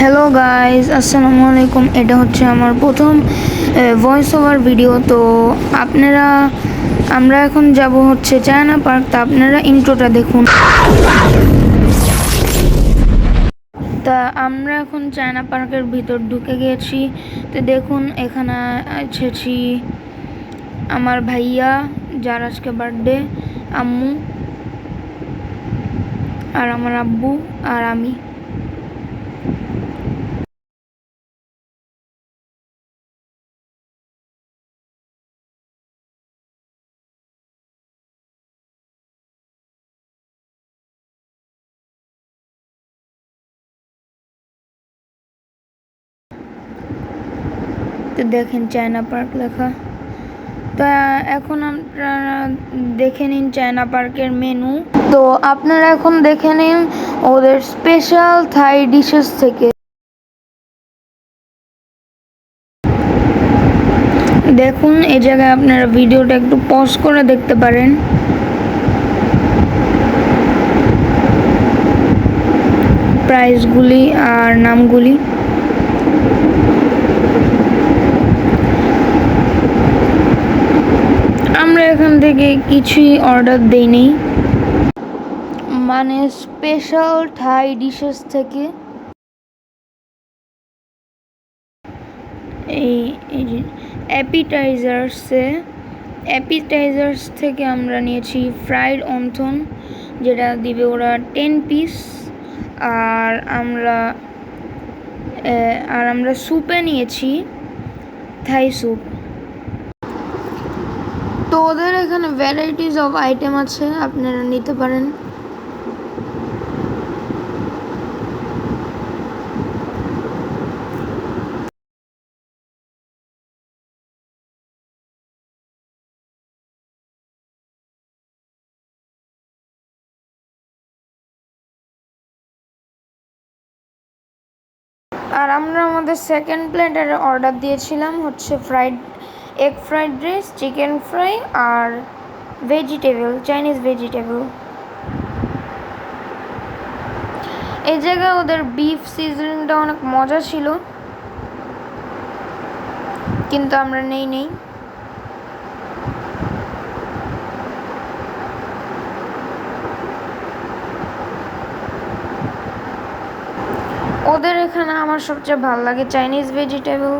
Hello guys, আসসালামু আলাইকুম। এটা হচ্ছে আমার প্রথম ভয়েস ওভার ভিডিও। তো আমরা এখন যাব হচ্ছে চায়না পার্ক। তা আপনারা ইন্ট্রোটা দেখুন। তা আমরা এখন চায়না পার্কের ভিতর ঢুকে গিয়েছি। তো দেখুন, এখানে এসেছি আমার ভাইয়া, যার আজকে বার্থডে, আম্মু আর আমার আব্বু আর আমি। তো দেখেন চায়না পার্ক লেখা। তা এখন আপনারা দেখে নিন চায়না পার্কের মেনু। তো আপনারা এখন দেখে নিন ওদের স্পেশাল থাই ডিশেস থেকে। দেখুন, এই জায়গায় আপনারা ভিডিওটা একটু পজ করে দেখতে পারেন। প্রাইসগুলি আর নামগুলি। আমরা এখান থেকে কিছুই অর্ডার দেইনি, মানে স্পেশাল থাই ডিশেস থেকে। এই যে অ্যাপিটাইজার্স থেকে আমরা নিয়েছি ফ্রাইড অন্থন, যেটা দিবে ওরা 10 পিস। আর আমরা স্যুপে নিয়েছি থাই স্যুপ। তো ওদের এখানে ভ্যারাইটিস অফ আইটেম আছে, আপনারা নিতে পারেন। আর আমরা আমাদের সেকেন্ড প্লেটের অর্ডার দিয়েছিলাম হচ্ছে egg fried rice, chicken fry আর চাইনিজ ভেজিটেবল। এই জায়গায় ওদের বিফ সিজনিংটা অনেক মজা ছিল, কিন্তু আমরা নেই। ওদের এখানে আমার সবচেয়ে ভালো লাগে চাইনিজ ভেজিটেবল।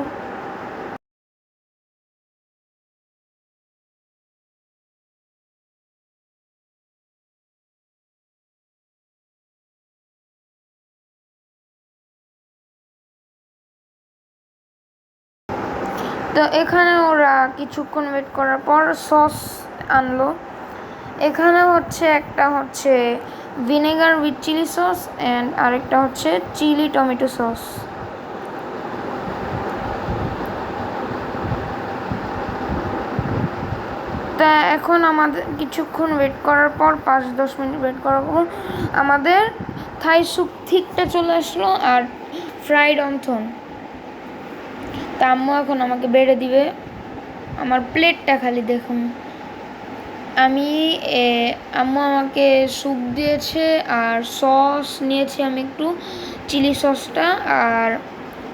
তো এখানে ওরা কিছুক্ষণ ওয়েট করার পর সস আনলো। এখানে একটা হচ্ছে vinegar with chilli sauce and আরেকটা হচ্ছে চিলি টমেটো সস। তা এখন আমাদের কিছুক্ষণ ওয়েট করার পর 5-10 মিনিট ওয়েট করার পর আমাদের থাই স্যুপ ঠিকটা চলে আসলো আর ফ্রাইড অন্থন। তা আম্মু এখন আমাকে বেড়ে দিবে। আমার প্লেটটা খালি দেখুন। আম্মু আমাকে স্যুপ দিয়েছে আর সস নিয়েছি আমি একটু, চিলি সসটা, আর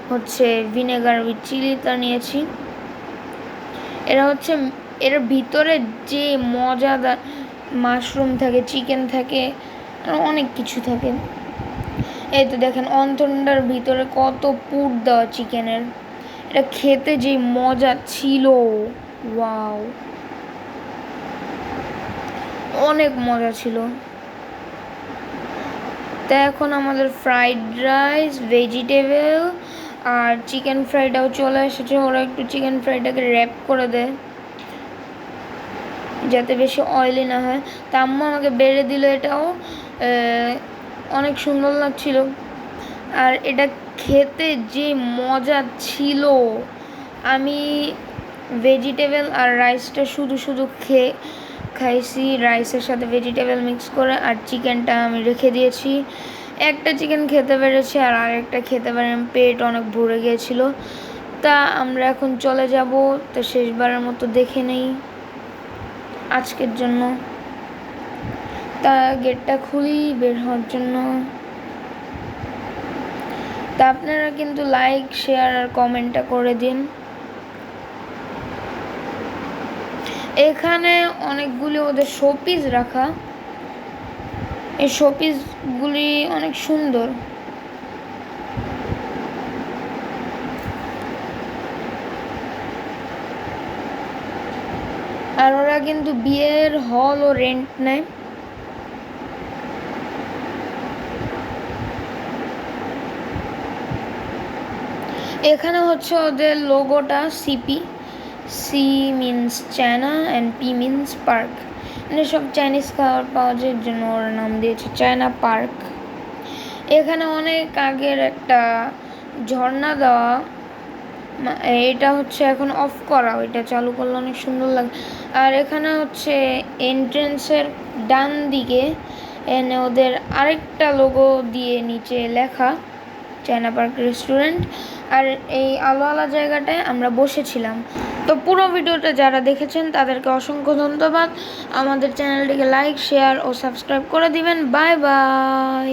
হচ্ছে ভিনেগার উইথ চিলিটা নিয়েছি। এর ভিতরে যে মজাদার মাশরুম থাকে, চিকেন থাকে, অনেক কিছু থাকে। এই তো দেখেন অন্থনটার ভিতরে কত পুর দেওয়া চিকেনের। এটা খেতে যে মজা ছিল, ওয়াও, অনেক মজা ছিল। তা এখন আমাদের ফ্রাইড রাইস, ভেজিটেবল আর চিকেন ফ্রাইটাও চলে এসেছে। ওরা একটু চিকেন ফ্রাইটাকে র্যাপ করে দেয় যাতে বেশি অয়েলি না হয়। তা আম্মু আমাকে বেড়ে দিল। এটাও অনেক সুন্দর লাগছিল। আর এটা খেতে যে মজা ছিল, আমি ভেজিটেবল আর রাইসটা শুধু খাইছি, রাইসের সাথে ভেজিটেবল মিক্স করে, আর চিকেনটা আমি রেখে দিয়েছি। একটা চিকেন খেতে পেরেছি আর আরেকটা খেতে পারিনি, পেট অনেক ভরে গিয়েছিল। তা আমরা এখন চলে যাব। তো শেষবারের মতো দেখে নেই আজকের জন্য। তা গেটটা খুলি বের হওয়ার জন্য। তা আপনারা কিন্তু লাইক, শেয়ার আর কমেন্টটা করে দিন। এখানে অনেকগুলি ওদের শোপিস রাখা, এই শোপিসগুলি অনেক সুন্দর। আর ওরা কিন্তু বিয়ের হলও রেন্ট নেয়। এখানে হচ্ছে ওদের লোগোটা CP, C means China and P means park, মানে সব চাইনিজ খাবার পাওয়া যায় জন্য ওরা নাম দিয়েছে চায়না পার্ক। এখানে অনেক আগের একটা ঝর্ণা দেওয়া, এটা হচ্ছে এখন অফ করা, ওইটা চালু করলে অনেক সুন্দর লাগে। আর এখানে হচ্ছে এন্ট্রেন্সের ডান দিকে এনে ওদের আরেকটা লোগো দিয়ে নিচে লেখা চায়না পার্ক রেস্টুরেন্ট। আর এই আলোয়ালা জায়গাটায় আমরা বসেছিলাম। তো পুরো ভিডিওটা যারা দেখেছেন তাদেরকে অসংখ্য ধন্যবাদ। আমাদের চ্যানেলটিকে লাইক, শেয়ার ও সাবস্ক্রাইব করে দিবেন। Bye bye.